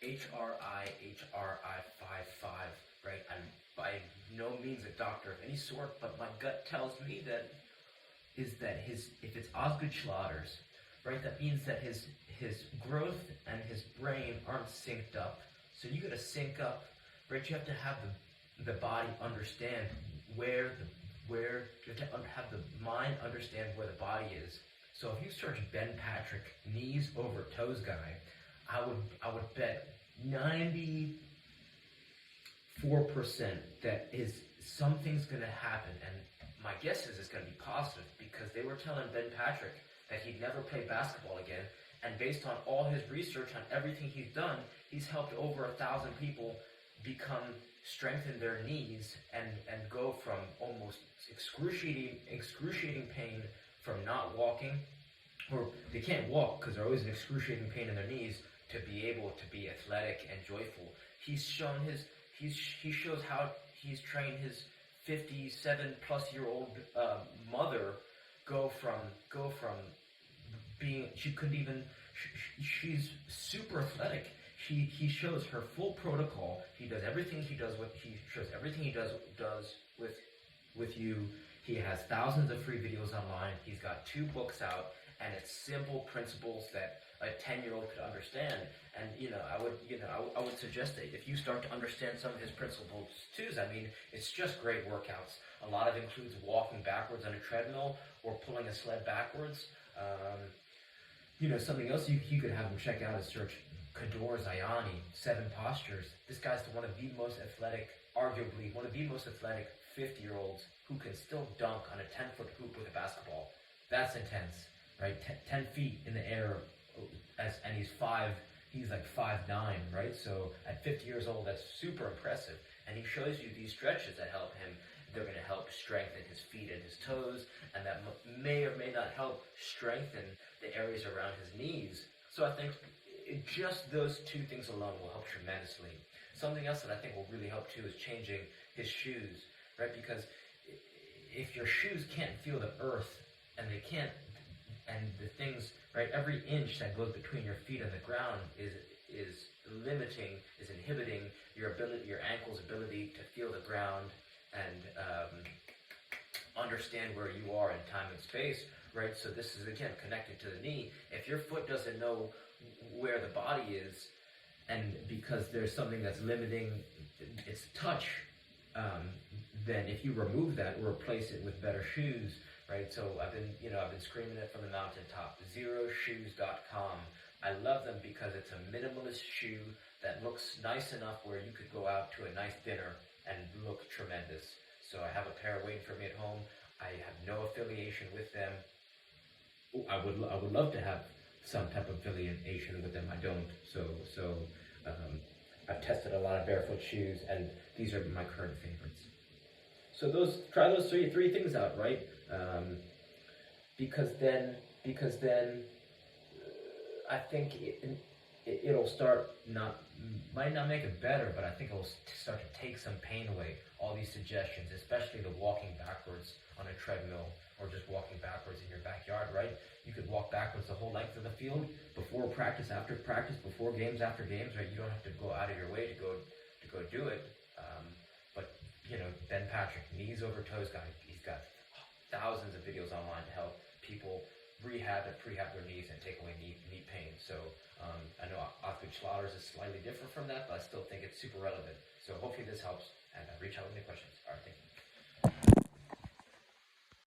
HRI55, right? I'm by no means a doctor of any sort, but my gut tells me that if it's Osgood Schlatters, right, that means that his growth and his brain aren't synced up. So you gotta sync up, right? You have to have the body understand where you have to have the mind understand where the body is. So if you search Ben Patrick knees over toes guy, I would bet 94% that is something's gonna happen, and my guess is it's gonna be positive because they were telling Ben Patrick that he'd never play basketball again, and based on all his research on everything he's done, he's helped over 1,000 people strengthen their knees and go from almost excruciating pain from not walking, or they can't walk because they're always in excruciating pain in their knees, to be able to be athletic and joyful. He shows how he's trained his 57-plus-year-old mother go from being, she's super athletic. He shows her full protocol. He does everything he does with you. He has thousands of free videos online. He's got 2 books out, and it's simple principles that a 10-year-old could understand. And I would suggest that if you start to understand some of his principles too, I mean, it's just great workouts. A lot of it includes walking backwards on a treadmill or pulling a sled backwards. Something else you could have him check out is search Cador Zayani, 7 postures. This guy's arguably one of the most athletic 50-year-olds who can still dunk on a 10-foot hoop with a basketball. That's intense, right? 10 feet in the air, and he's like 5'9", right? So at 50 years old, that's super impressive. And he shows you these stretches that help him. They're going to help strengthen his feet and his toes, and that may or may not help strengthen the areas around his knees. So I think just those 2 things alone will help tremendously. Something else that I think will really help too is changing his shoes, right? Because if your shoes can't feel the earth, and they can't, and the things, right, every inch that goes between your feet and the ground is inhibiting your ankle's ability to feel the ground and understand where you are in time and space, right? So this is, again, connected to the knee. If your foot doesn't know where the body is, and because there's something that's limiting its touch, then if you remove that or replace it with better shoes, right? So I've been screaming it from the mountaintop. Zeroshoes.com. I love them because it's a minimalist shoe that looks nice enough where you could go out to a nice dinner and look tremendous. So I have a pair waiting for me at home. I have no affiliation with them. I would love to have some type of affiliation with them. I don't. So I've tested a lot of barefoot shoes, and these are my current favorites. So try those three things out, right? Because then I think it'll start might not make it better, but I think it'll start to take some pain away. All these suggestions, especially the walking backwards on a treadmill or just walking backwards in your backyard, right? You could walk backwards the whole length of the field, before practice, after practice, before games, after games, right? You don't have to go out of your way to go do it. But Ben Patrick, knees over toes guy, he's got thousands of videos online to help people rehab their knees and take away knee pain. So I know Osgood Schlatters is slightly different from that, but I still think it's super relevant. So hopefully this helps, and reach out with any questions. All right, thank you.